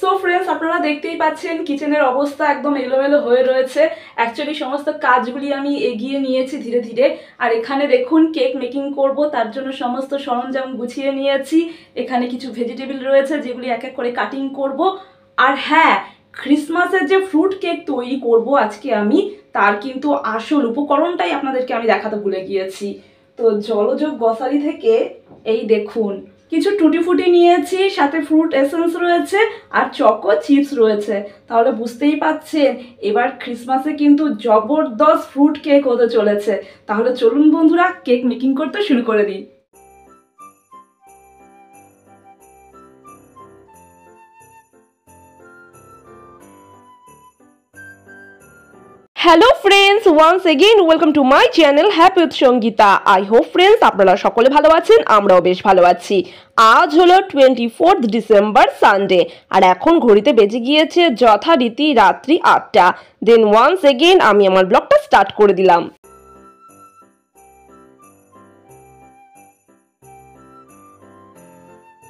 So friends, আপনারা দেখতেই পাচ্ছেন কিচেনের অবস্থা একদম এলোমেলো হয়ে রয়েছে। অ্যাকচুয়ালি সমস্ত কাজগুলি আমি এগিয়ে নিয়েছি ধীরে ধীরে। আর এখানে দেখুন কেক মেকিং করব, তার জন্য সমস্ত সরঞ্জাম গুছিয়ে নিয়েছি। এখানে কিছু ভেজিটেবল রয়েছে যেগুলি এক এক করে কাটিং করব। আর হ্যাঁ, ক্রিসমাসের যে ফ্রুট কেক তৈরি করব আজকে আমি, তার কিন্তু আসল উপকরণটাই আপনাদেরকে আমি দেখাতে ভুলে গিয়েছি। তো জলযোগ গ্রসারি থেকে এই দেখুন কিছু টুটি ফুটি নিয়েছি, সাথে ফ্রুট এসেন্স রয়েছে আর চকো চিপস রয়েছে। তাহলে বুঝতেই পাচ্ছেন এবার ক্রিসমাসে কিন্তু জবরদস্ত ফ্রুট কেক হতে চলেছে। তাহলে চলুন বন্ধুরা, কেক মেকিং করতে শুরু করে দিই। Hello friends, once again welcome to my channel happy with Sangeeta. I hope friends আপনারা সকলে ভালো আছেন, আমরাও বেশ ভালো আছি। আজ হলো 24 ডিসেম্বর সানডে, আর এখন ঘড়িতে বেজে গিয়েছে যথারীতি রাত্রি 8টা। দেন ওয়ান্স এগেইন আমি আমার ব্লগটা স্টার্ট করে দিলাম।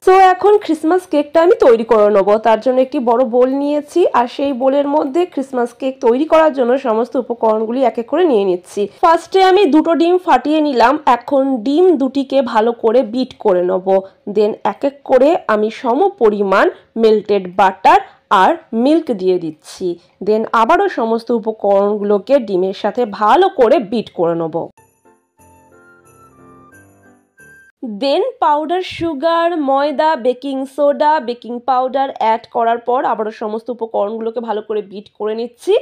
তো এখন ক্রিসমাস কেকটা আমি তৈরি করে নেবো। তার জন্য একটি বড় বোল নিয়েছি, আর সেই বোলের মধ্যে ক্রিসমাস কেক তৈরি করার জন্য সমস্ত উপকরণগুলি এক এক করে নিয়ে নিচ্ছি। ফার্স্টে আমি দুটো ডিম ফাটিয়ে নিলাম। এখন ডিম দুটিকে ভালো করে বিট করে নেবো। দেন এক এক করে আমি সম পরিমাণ মেল্টেড বাটার আর মিল্ক দিয়ে দিচ্ছি। দেন আবারও সমস্ত উপকরণগুলোকে ডিমের সাথে ভালো করে বিট করে নেবো। দেন পাউডার সুগার, ময়দা, baking soda, baking powder add করার পর আবারও সমস্ত উপকরণগুলোকে ভালো করে বিট করে নিচ্ছি।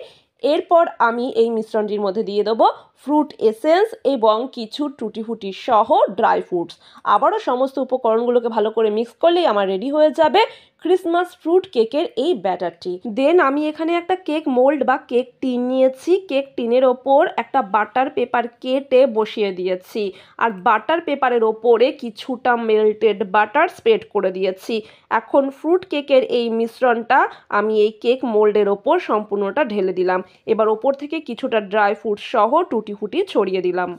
এরপর আমি এই মিশ্রণটির মধ্যে দিয়ে দেবো ফ্রুট এসেন্স এবং কিছু টুটি ফুটি সহ ড্রাই ফ্রুটস। আবারও সমস্ত উপকরণগুলোকে ভালো করে মিক্স করলেই আমার রেডি হয়ে যাবে ক্রিসমাস ফ্রুট কেকের এই ব্যাটারটি। দেন আমি এখানে একটা কেক মোল্ড বা কেক টিন নিয়েছি। কেক টিনের ওপর একটা বাটার পেপার কেটে বসিয়ে দিয়েছি, আর বাটার পেপারের ওপরে কিছুটা মেল্টেড বাটার স্প্রেড করে দিয়েছি। এখন ফ্রুট কেকের এই মিশ্রণটা আমি এই কেক মোল্ডের ওপর সম্পূর্ণটা ঢেলে দিলাম। এবার ওপর থেকে কিছুটা ড্রাই ফ্রুট সহ টুটি ফুটি ছড়িয়ে দিলাম।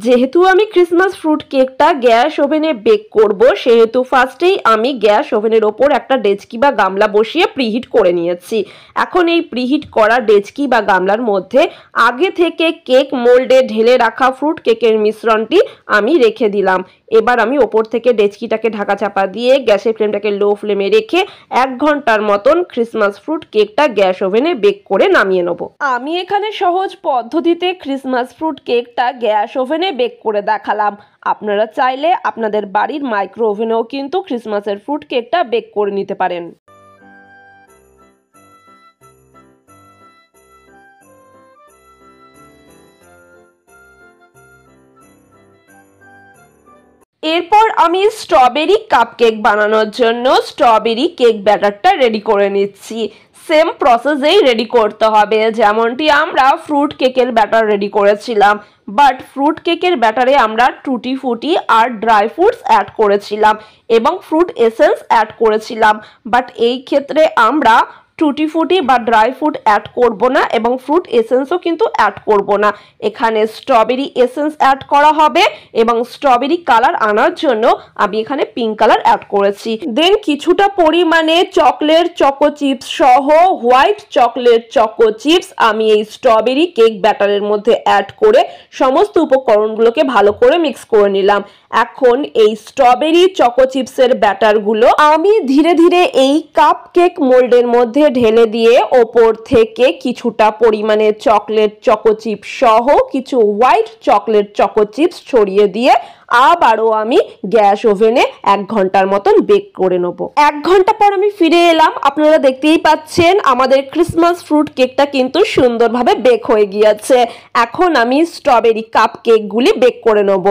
যেহেতু আমি ক্রিসমাস ফ্রুট কেকটা গ্যাস ওভেনে বেক করব, সেহেতু ফার্স্টেই আমি গ্যাস ওভেনের ওপর একটা ডেচকি বা গামলা বসিয়ে প্রিহিট করে নিয়েছি। এখন এই প্রিহিট করা ডেচকি বা গামলার মধ্যে আগে থেকে কেক মোল্ডে ঢেলে রাখা ফ্রুট কেকের মিশ্রণটি আমি রেখে দিলাম। এবার আমি ওপর থেকে ডেচকিটাকে ঢাকা চাপা দিয়ে গ্যাসের ফ্লেমটাকে লো ফ্লেমে রেখে 1 ঘন্টার মতন ক্রিসমাস ফ্রুট কেকটা গ্যাস ওভেনে বেক করে নামিয়ে নেব। আমি এখানে সহজ পদ্ধতিতে ক্রিসমাস ফ্রুট কেকটা গ্যাস ওভেনে বেক করে দেখালাম। আপনারা চাইলে আপনাদের বাড়ির মাইক্রো ওভেনেও কিন্তু ক্রিসমাসের ফ্রুট কেকটা বেক করে নিতে পারেন। এরপর আমি স্ট্রবেরি কাপকেক বানানোর জন্য স্ট্রবেরি কেক ব্যাটারটা রেডি করে নিচ্ছি। সেম প্রসেসেই রেডি করতে হবে যেমনটি আমরা ফ্রুট কেকের ব্যাটার রেডি করেছিলাম, বাট ফ্রুট কেকের ব্যাটারে আমরা টুটি ফুটি আর ড্রাই ফ্রুটস অ্যাড করেছিলাম এবং ফ্রুট এসেন্স অ্যাড করেছিলাম। বাট এই ক্ষেত্রে আমরা টুটি ফুটি বা ড্রাই ফ্রুট অ্যাড করব না এবং ফ্রুট এসেন্সও কিন্তু অ্যাড করব না। এখানে স্ট্রবেরি এসেন্স অ্যাড করা হবে এবং স্ট্রবেরি কালার আনার জন্য আমি এখানে পিঙ্ক কালার অ্যাড করেছি। দেন কিছুটা পরিমাণে চকলেট চকো চিপস সহ হোয়াইট চকলেট চকো চিপস আমি এই স্ট্রবেরি কেক ব্যাটারের মধ্যে অ্যাড করে সমস্ত উপকরণগুলোকে ভালো করে মিক্স করে নিলাম। এখন এই স্ট্রবেরি চকো চিপসের ব্যাটারগুলো আমি ধীরে ধীরে এই কাপ কেক মোল্ডের মধ্যে ঢেলে দিয়ে ওপর থেকে কিছুটা পরিমাণে চকলেট চকো চিপস সহ কিছু হোয়াইট চকলেট চকো চিপস ছড়িয়ে দিয়ে আবারও আমি গ্যাস ওভেনে 1 ঘন্টার মতন বেক করে নেব। 1 ঘন্টা পর আমি ফিরে এলাম। আপনারা দেখতেই পাচ্ছেন আমাদের ক্রিসমাস ফ্রুট কেকটা কিন্তু সুন্দরভাবে বেক হয়ে গিয়েছে। এখন আমি স্ট্রবেরি কাপ কেকগুলি বেক করে নেব।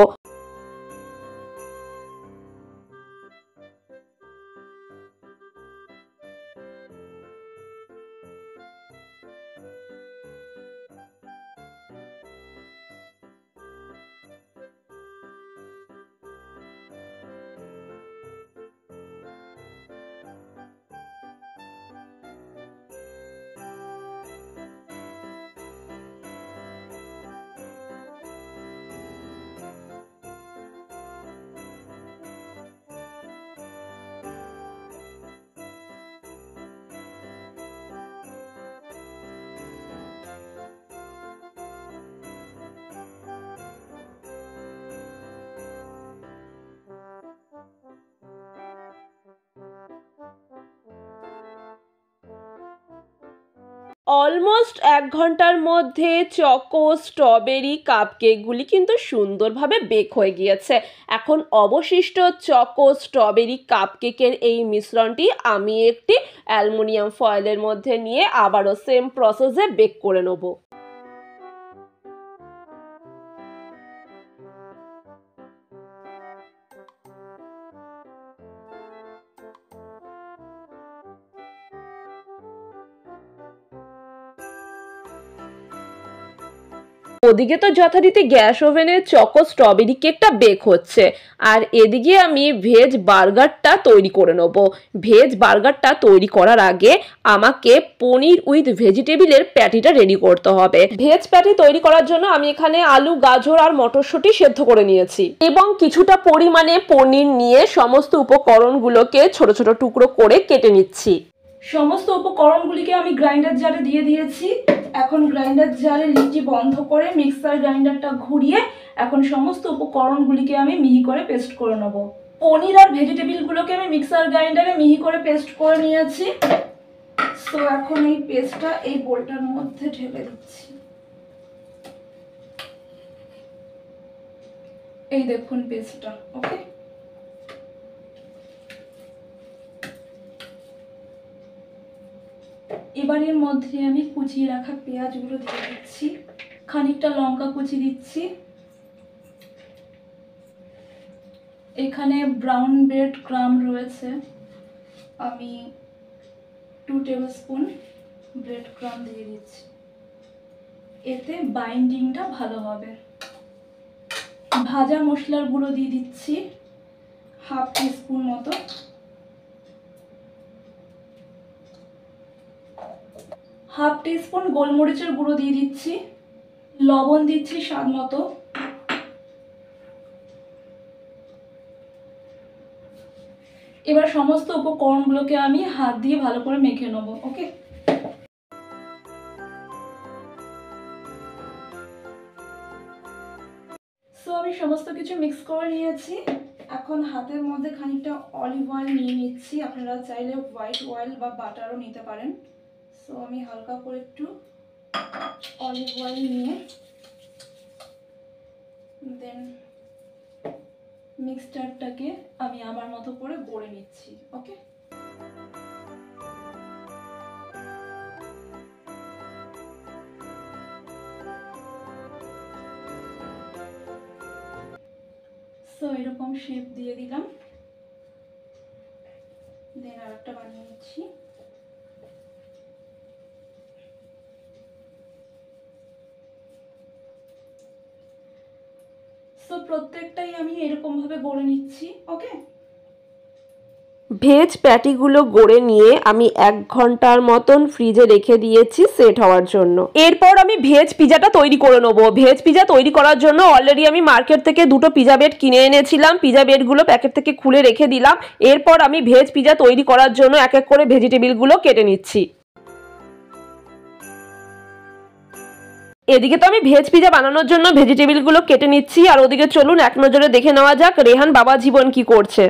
অলমোস্ট 1 ঘন্টার মধ্যে চকো স্ট্রবেরি কাপকেকগুলি কিন্তু সুন্দরভাবে বেক হয়ে গিয়েছে। এখন অবশিষ্ট চকো স্ট্রবেরি কাপকেকের এই মিশ্রণটি আমি একটি অ্যালুমিনিয়াম ফয়েলের মধ্যে নিয়ে আবারও সেম প্রসেসে বেক করে নেব। ওদিকে তো যথারীতি গ্যাস ওভেনে চকো স্ট্রবেরি কেকটা বেক হচ্ছে, আর এদিকে আমি ভেজ বার্গারটা তৈরি করে নেব। ভেজ বার্গারটা তৈরি করার আগে আমাকে পনির উইথ ভেজিটেবিলের প্যাটিটা রেডি করতে হবে। ভেজ প্যাটি তৈরি করার জন্য আমি এখানে আলু, গাজর আর মটরশুঁটি সেদ্ধ করে নিয়েছি এবং কিছুটা পরিমাণে পনির নিয়ে সমস্ত উপকরণগুলোকে ছোট ছোট টুকরো করে কেটে নিচ্ছি। সমস্ত উপকরণগুলিকে আমি গ্রাইন্ডার জারে দিয়ে দিয়েছি। এখন গ্রাইন্ডার জারে লিডটি বন্ধ করে মিক্সার গ্রাইন্ডারটা ঘুরিয়ে এখন সমস্ত উপকরণগুলিকে আমি মিহি করে পেস্ট করে নেব। পনির আর ভেজিটেবিলগুলোকে আমি মিক্সার গ্রাইন্ডারে মিহি করে পেস্ট করে নিয়েছি। সো এখন এই পেস্টটা এই বোলটার মধ্যে ঢেলে দিচ্ছি। এই দেখুন পেস্টটা। ওকে, এবার এর মধ্যে আমি কুচিয়ে রাখা পেঁয়াজগুলো দিয়ে দিচ্ছি, খানিকটা লঙ্কা কুচি দিচ্ছি, এখানে ব্রাউন ব্রেড ক্রাম রয়েছে, আমি 2 টেবিল স্পুন ব্রেড ক্রাম দিয়ে দিচ্ছি, এতে বাইন্ডিংটা ভালো হবে। ভাজা মশলার গুঁড়ো দিয়ে দিচ্ছি 1/2 টিস্পুন মতো, হাফ টিস্পুন গোলমরিচের গুঁড়ো দিয়ে দিচ্ছি, লবণ দিচ্ছি স্বাদ মতো, এবার সমস্ত উপকরণগুলোকে আমি হাত দিয়ে ভালো করে মেখে নেব। ওকে, সো আমি সমস্ত কিছু মিক্স করে নিয়েছি। এখন হাতের মধ্যে খানিকটা অলিভ অয়েল নিয়ে নিচ্ছি, আপনারা চাইলে হোয়াইট অয়েল বা বাটারও নিতে পারেন। সো আমি হালকা করে একটু অলিভ অয়েল নিয়ে দেন মিক্সচারটাকে আমি আমার মতো করে গড়ে নিচ্ছি। ওকে, সো এরকম শেপ দিয়ে দিলাম, দেন আরেকটা বানিয়ে নিচ্ছি। সো প্রত্যেকটাই আমি এরকম ভাবে গড়ে নিচ্ছি। ওকে, ভেজ প্যাটিগুলো গড়ে নিয়ে আমি 1 ঘন্টার মতন ফ্রিজে রেখে দিয়েছি সেট হওয়ার জন্য। এরপর আমি ভেজ পিজাটা তৈরি করে নেব। ভেজ পিজা তৈরি করার জন্য অলরেডি আমি মার্কেট থেকে 2টো পিজা বেড কিনে এনেছিলাম। পিজা বেডগুলো প্যাকেট থেকে খুলে রেখে দিলাম। এরপর আমি ভেজ পিজা তৈরি করার জন্য এক এক করে ভেজিটেবিলগুলো কেটে নিচ্ছি। এদিকে তো আমি ভেজ পিজা বানানোর জন্য ভেজিটেবিলগুলো কেটে নিচ্ছি, আর ওদিকে চলুন এক নজরে দেখে নেওয়া যাক রেহান বাবা জীবন কি করছে।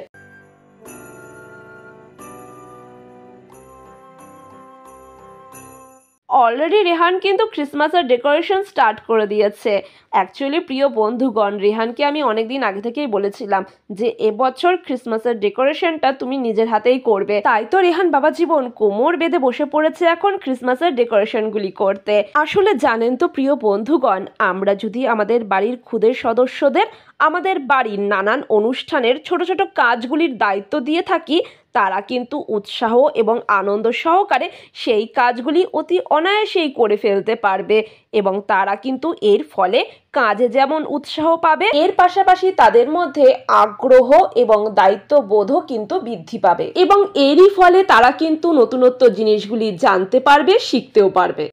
অলরেডি রেহান কিন্তু ক্রিসমাসের ডেকোরেশন স্টার্ট করে দিয়েছে। অ্যাকচুয়ালি প্রিয় বন্ধুগণ, রেহানকে আমি অনেকদিন আগে থেকেই বলেছিলাম যে এবছর ক্রিসমাসের ডেকোরেশনটা তুমি নিজের হাতেই করবে। তাই তো রেহান বাবা জীবন কোমর বেঁধে বসে পড়েছে এখন ক্রিসমাসের ডেকোরেশনগুলি করতে। আসলে জানেন তো প্রিয় বন্ধুগণ, আমরা যদি আমাদের বাড়ির ক্ষুদে সদস্যদের আমাদের বাড়ির নানান অনুষ্ঠানের ছোট ছোট কাজগুলির দায়িত্ব দিয়ে থাকি, তারা কিন্তু উৎসাহ এবং আনন্দ সহকারে সেই কাজগুলি অতি অনায়াসেই করে ফেলতে পারবে এবং তারা কিন্তু এর ফলে কাজে যেমন উৎসাহ পাবে, এর পাশাপাশি তাদের মধ্যে আগ্রহ এবং দায়িত্ববোধও কিন্তু বৃদ্ধি পাবে এবং এরই ফলে তারা কিন্তু নতুনত্ব জিনিসগুলি জানতে পারবে, শিখতেও পারবে।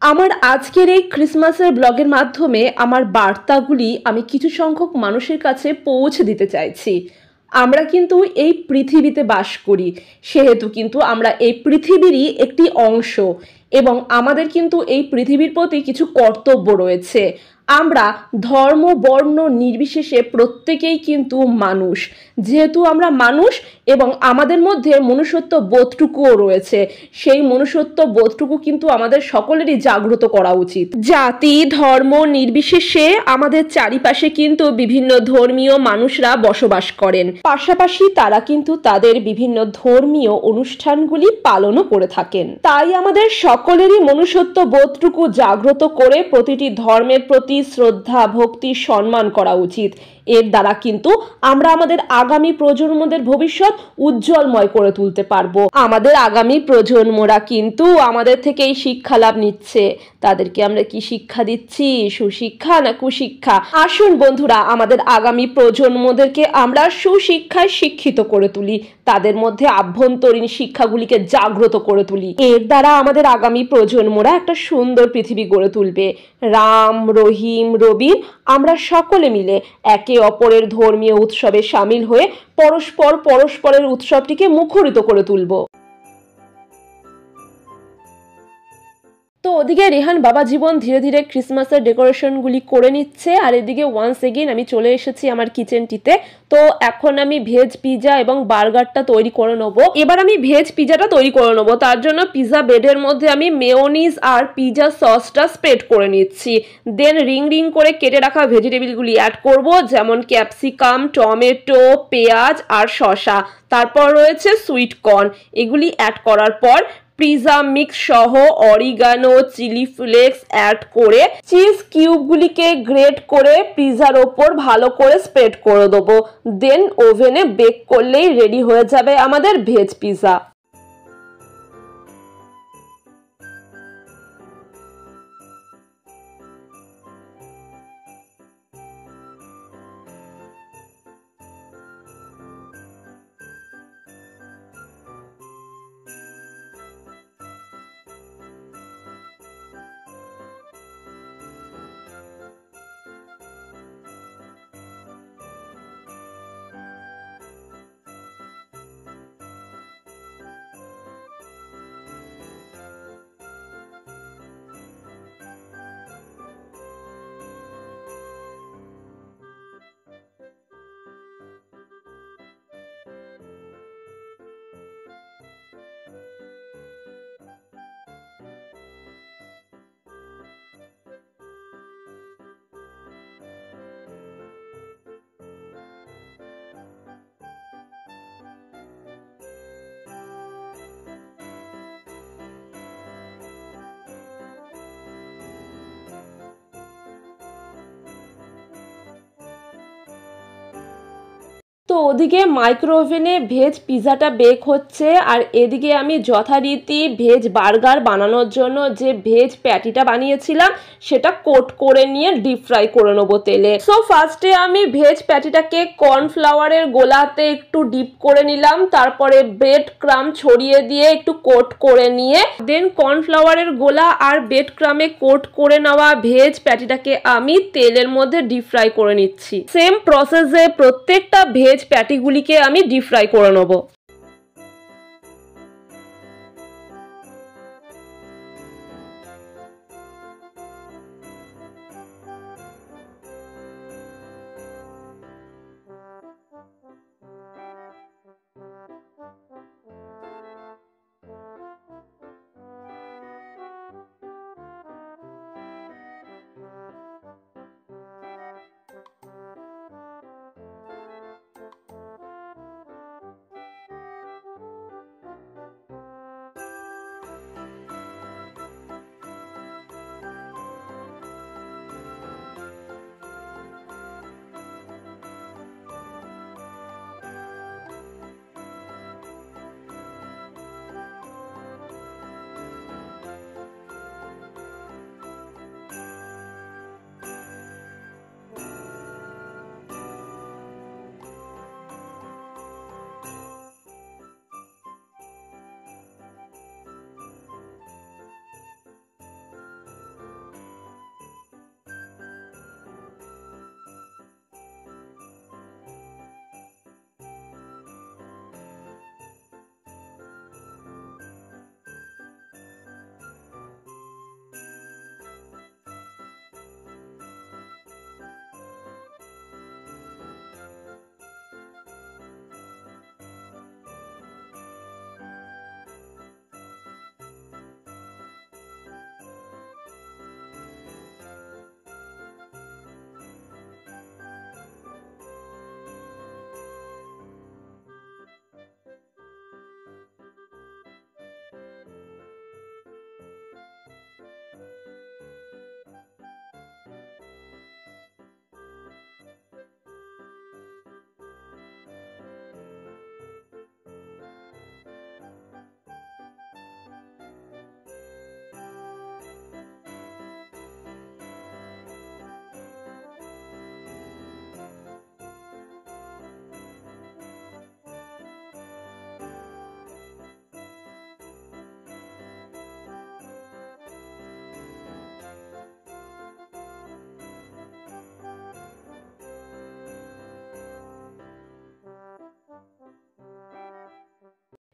আমার আজকের এই ক্রিসমাসের ব্লগের মাধ্যমে আমার বার্তাগুলি আমি কিছু সংখ্যক মানুষের কাছে পৌঁছে দিতে চাইছি। আমরা কিন্তু এই পৃথিবীতে বাস করি, সেহেতু কিন্তু আমরা এই পৃথিবীরই একটি অংশ। এবং আমাদের কিন্তু এই পৃথিবীর প্রতি কিছু কর্তব্য রয়েছে। আমরা ধর্ম বর্ণ নির্বিশেষে প্রত্যেকেই কিন্তু মানুষ। যেহেতু আমরা মানুষ এবং আমাদের মধ্যে মনুষ্যত্ব বোধটুকুও রয়েছে, সেই মনুষ্যত্ব বোধটুকু কিন্তু আমাদের সকলেরই জাগ্রত করা উচিত। জাতি ধর্ম নির্বিশেষে আমাদের চারিপাশে কিন্তু বিভিন্ন ধর্মীয় মানুষরা বসবাস করেন, পাশাপাশি তারা কিন্তু তাদের বিভিন্ন ধর্মীয় অনুষ্ঠানগুলি পালনও করে থাকেন। তাই আমাদের সকলেরই মনুষ্যত্ব বোধটুকু জাগ্রত করে প্রতিটি ধর্মের প্রতি শ্রদ্ধা ভক্তি সম্মান করা উচিত। এর দ্বারা কিন্তু আমরা আমাদের আগামী প্রজন্মদের ভবিষ্যৎ উজ্জ্বলময় করে তুলতে পারবো। আমাদের আগামী প্রজন্মরা কিন্তু আমাদের থেকেই শিক্ষা লাভ নিচ্ছে। তাদেরকে আমরা কি শিক্ষা দিচ্ছি, সুশিক্ষা না কুশিক্ষা? আসুন বন্ধুরা, আমাদের আগামী প্রজন্মদেরকে আমরা সুশিক্ষায় শিক্ষিত করে তুলি, তাদের মধ্যে আভ্যন্তরীণ শিক্ষাগুলিকে জাগ্রত করে তুলি। এর দ্বারা আমাদের আগামী প্রজন্মরা একটা সুন্দর পৃথিবী গড়ে তুলবে। রাম রহিম রবিন আমরা সকলে মিলে একে অপরের ধর্মীয় উৎসবে সামিল হয়ে পরস্পরের উৎসবটিকে মুখরিত করে তুলব। তো ওদিকে রেহান বাবা জীবন ধীরে ধীরে ক্রিসমাসের ডেকোরেশনগুলি করে নিচ্ছে, আর এদিকে ওয়ান্স এগেইন আমি চলে এসেছি আমার কিচেনটিতে। তো এখন আমি ভেজ পিজা এবং বার্গারটা তৈরি করে নেবো। এবার আমি ভেজ পিজাটা তৈরি করে নেবো। তার জন্য পিজা বেডের মধ্যে আমি মেয়োনিজ আর পিজা সসটা স্প্রেড করে নিচ্ছি। দেন রিং রিং করে কেটে রাখা ভেজিটেবলগুলি অ্যাড করব, যেমন ক্যাপসিকাম, টমেটো, পেঁয়াজ আর শসা। তারপর রয়েছে সুইট কর্ন। এগুলি অ্যাড করার পর পিজা মিক্স সহ অরিগানো চিলি ফ্লেক্স অ্যাড করে চিজ কিউবগুলিকে গ্রেট করে পিজার ওপর ভালো করে স্প্রেড করে দেবো। দেন ওভেনে বেক করলেই রেডি হয়ে যাবে আমাদের ভেজ পিজা। তো ওদিকে মাইক্রো ওভেনে ভেজ পিজাটা বেক হচ্ছে, আর এদিকে আমি যথারীতি ভেজ বার্গার বানানোর জন্য যে ভেজ প্যাটিটা বানিয়েছিলাম সেটা কোট করে নিয়ে ডিপ ফ্রাই করে নেবো তেলে। সো ফার্স্টে আমি ভেজ প্যাটিটাকে কর্নফ্লাওয়ারের গোলাতে একটু ডিপ করে নিলাম, তারপরে ব্রেড ক্রাম ছড়িয়ে দিয়ে একটু কোট করে নিয়ে দেন কর্নফ্লাওয়ারের গোলা আর ব্রেড ক্রামে কোট করে নেওয়া ভেজ প্যাটিটাকে আমি তেলের মধ্যে ডিপ ফ্রাই করে নিচ্ছি। সেম প্রসেসে প্রত্যেকটা ভেজ প্যাটিগুলিকে আমি ডিপ ফ্রাই করে নেব।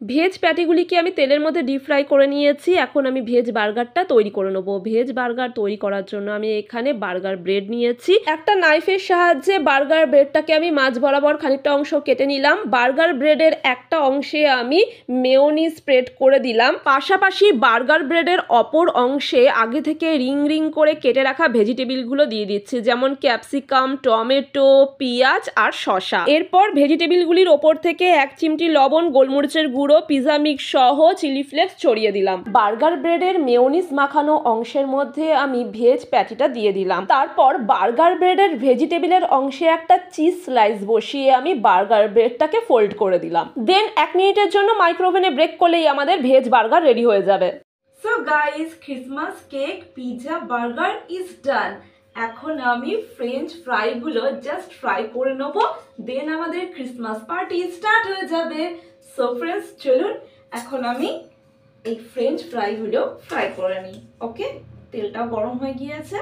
ভেজ প্যাটিগুলিকে আমি তেলের মধ্যে ডিপ ফ্রাই করে নিয়েছি। এখন আমি ভেজ বার্গারটা তৈরি করে নেবো। ভেজ বার্গার তৈরি করার জন্য আমি এখানে বার্গার ব্রেড নিয়েছি। একটা নাইফের সাহায্যে বার্গার ব্রেডটাকে আমি মাঝ বরাবর খানিকটা অংশ কেটে নিলাম। বার্গার ব্রেডের একটা অংশে আমি মেয়োনিজ স্প্রেড করে দিলাম। পাশাপাশি বার্গার ব্রেডের অপর অংশে আগে থেকে রিং রিং করে কেটে রাখা ভেজিটেবিলগুলো দিয়ে দিচ্ছি, যেমন ক্যাপসিকাম, টমেটো, পেঁয়াজ আর শসা। এরপর ভেজিটেবিলগুলির ওপর থেকে 1 চিমটি লবণ, গোলমরিচের গুঁড়ো, পিজা মিক্স সহ চিলি ফ্লেক্স ছড়িয়ে দিলাম। বার্গার ব্রেডের মেয়োনিজ মাখানো অংশের মধ্যে আমি ভেজ প্যাটিটা দিয়ে দিলাম। তারপর বার্গার ব্রেডের ভেজিটেবিলের অংশে একটা চিজ স্লাইস বসিয়ে আমি বার্গার ব্রেডটাকে ফোল্ড করে দিলাম। দেন 1 মিনিটের জন্য মাইক্রোওভেনে ব্রেক করলেই আমাদের ভেজ বার্গার রেডি হয়ে যাবে। So guys, Christmas cake, pizza, burger is done. এখন আমি ফ্রেঞ্চ ফ্রাইগুলো জাস্ট ফ্রাই করে নেব, দেন আমাদের ক্রিসমাস পার্টি স্টার্ট হয়ে যাবে। সো ফ্রেন্ডস, চলুন এখন আমি এই ফ্রেঞ্চ ফ্রাইগুলো ফ্রাই করে নিই। ওকে, তেলটাও গরম হয়ে গিয়েছে।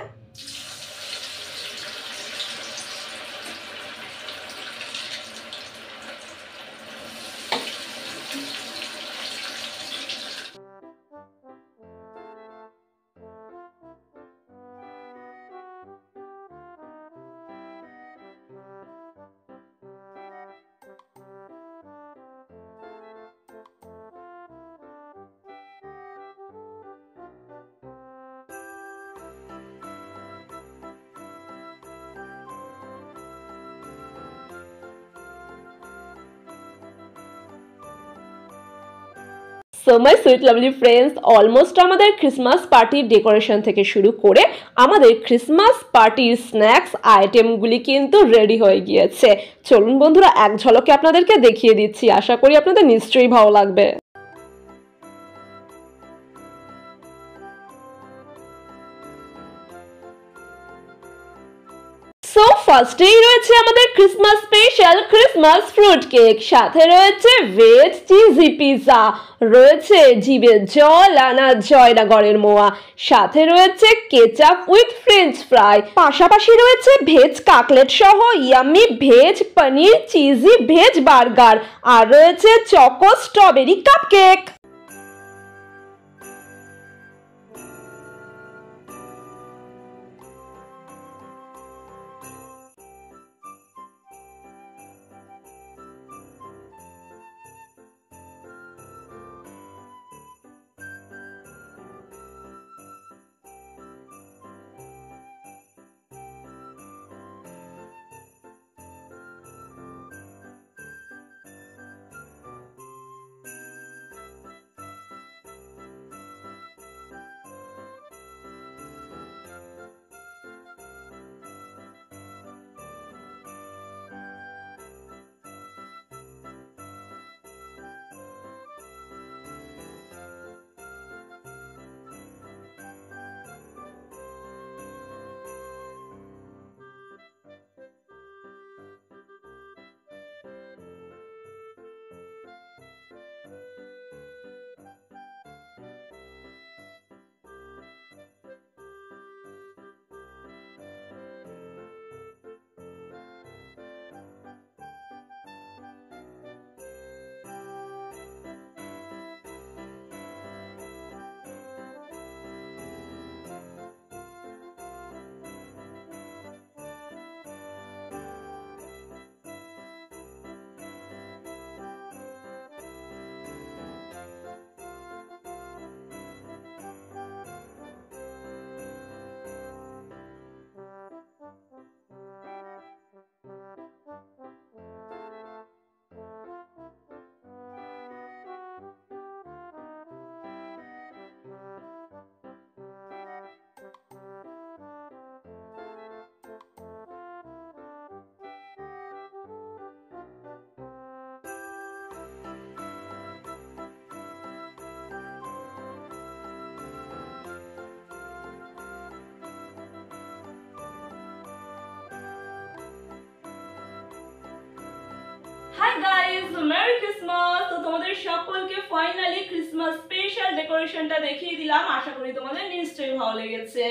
So my sweet lovely friends, almost আমাদের ক্রিসমাস পার্টির ডেকোরেশন থেকে শুরু করে আমাদের ক্রিসমাস পার্টির স্ন্যাক্স আইটেমগুলি কিন্তু রেডি হয়ে গিয়েছে। চলুন বন্ধুরা, এক ঝলকে আপনাদেরকে দেখিয়ে দিচ্ছি। আশা করি আপনাদের নিশ্চয়ই ভালো লাগবে। সো ফার্স্টেই রয়েছে আমাদের Christmas special Christmas fruit cake, সাথে রয়েছে ভেজ চিজি পিৎজা, রয়েছে জিভে জল আনা জয়নগরের মোয়া, সাথে রয়েছে কেচাপ উইথ ফ্রেঞ্চ ফ্রাই, পাশাপাশি রয়েছে ভেজ কাকলেট সহ ইয়াম্মি ভেজ পনির চিজি ভেজ বার্গার, আর রয়েছে choco strawberry cupcake. Hi guys, merry Christmas. তো তোমাদের সকলকে ফাইনালি ক্রিসমাস স্পেশাল ডেকোরেশনটা দেখিয়ে দিলাম। আশা করি তোমাদের নিশ্চয়ই ভালো লেগেছে।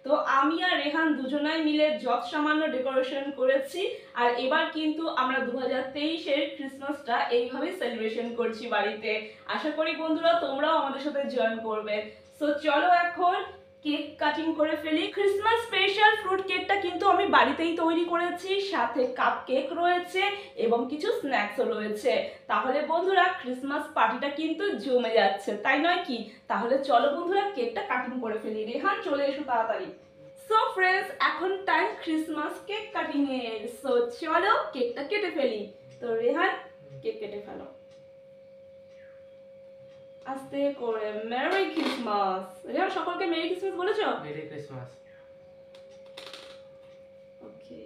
তো তো আমি আর রেহান দুজনাই মিলে যত সামান্য ডেকোরেশন করেছি। আর এবার কিন্তু আমরা 2023-এর ক্রিসমাসটা এইভাবেই সেলিব্রেশন করছি বাড়িতে। আশা করি বন্ধুরা তোমরাও আমাদের সাথে জয়েন করবে। সো চলো এখন কেক কাটিং করে ফেলি। ক্রিসমাস স্পেশাল ফ্রুট কেকটা কিন্তু আমি বাড়িতেই তৈরি করেছি, সাথে কাপ কেক রয়েছে এবং কিছু স্ন্যাক্সও রয়েছে। তাহলে বন্ধুরা ক্রিসমাস পার্টিটা কিন্তু জমে যাচ্ছে, তাই নয় কি? তাহলে চলো বন্ধুরা কেকটা কাটিং করে ফেলি। রেহান চলে এসো তাড়াতাড়ি। সো ফ্রেন্ডস, এখন টাইম ক্রিসমাস কেক কাটিং এর। সো চলো কেকটা কেটে ফেলি। তো রেহান কেক কেটে ফেলো আস্তে করে। Mary Christmas. রেহান সকলকে মেরি ক্রিসমাস বলেছো? Merry Christmas. Okay.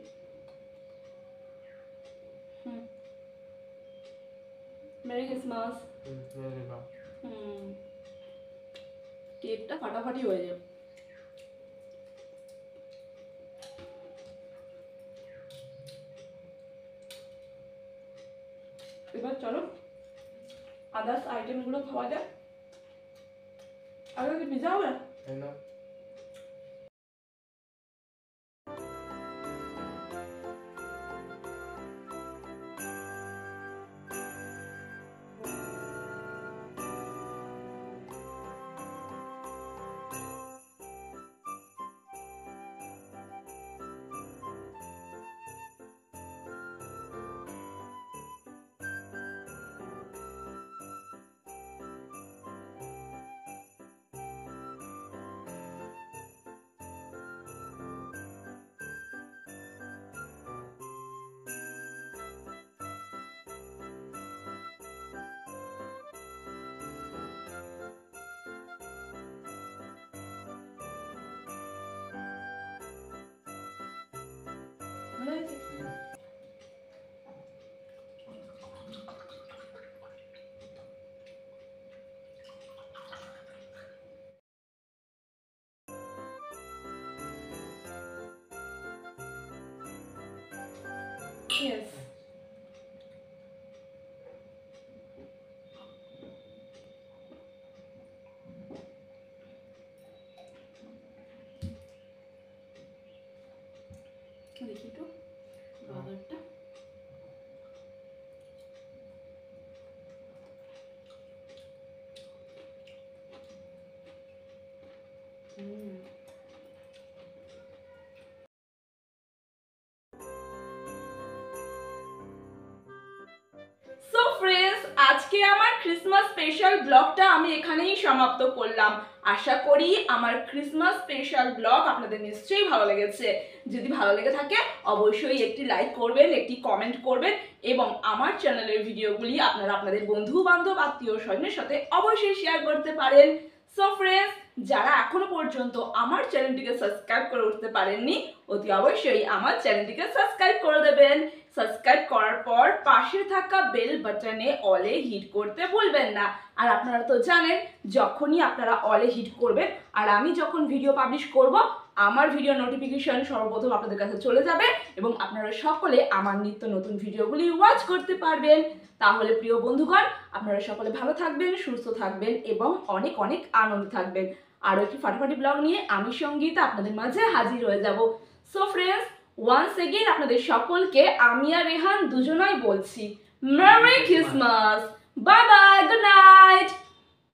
Merry Christmas. কেকটা ফাটাফাটি হয়ে যাবে। এবার চলো আদার্স আইটেমগুলো খাওয়া যায়। আগে কি পিজা হবে? Yes. দেখি তো বাজারটা। সো ফ্রেন্ডস, আজকে আমার ক্রিসমাস স্পেশাল ব্লগটা আমি এখানেই সমাপ্ত করলাম। আশা করি আমার ক্রিসমাস স্পেশাল ব্লগ আপনাদের নিশ্চয়ই ভালো লেগেছে। যদি ভালো লেগে থাকে অবশ্যই একটি লাইক করবেন, একটি কমেন্ট করবেন এবং আমার চ্যানেলের ভিডিওগুলি আপনারা আপনাদের বন্ধু বান্ধব আত্মীয় স্বজনের সাথে অবশ্যই শেয়ার করতে পারেন। সো ফ্রেন্ডস, যারা এখনো পর্যন্ত আমার চ্যানেলটিকে সাবস্ক্রাইব করে উঠতে পারেননি অতি অবশ্যই আমার চ্যানেলটিকে সাবস্ক্রাইব করে দেবেন। সাবস্ক্রাইব করার পর পাশে থাকা বেল বাটনে অলে হিট করতে ভুলবেন না। আর আপনারা তো জানেন যখনই আপনারা অলে হিট করবেন আর আমি যখন ভিডিও পাবলিশ করব আমার ভিডিও নোটিফিকেশন সর্বপ্রথম আপনাদের কাছে চলে যাবে এবং আপনারা সকলে আমার নিত্য নতুন ভিডিওগুলি ওয়াচ করতে পারবেন। তাহলে প্রিয় বন্ধুগণ, আপনারা সকলে ভালো থাকবেন, সুস্থ থাকবেন এবং অনেক অনেক আনন্দ থাকবেন। আরও একটি ফাটাফাটি ব্লগ নিয়ে আমি সঙ্গীতা আপনাদের মাঝে হাজির হয়ে যাব। সো ফ্রেন্ডস, ওয়ান্স এগেইন আপনাদের সকলকে আমি আর রেহান দুজনাই বলছি merry Christmas. Bye bye, good night.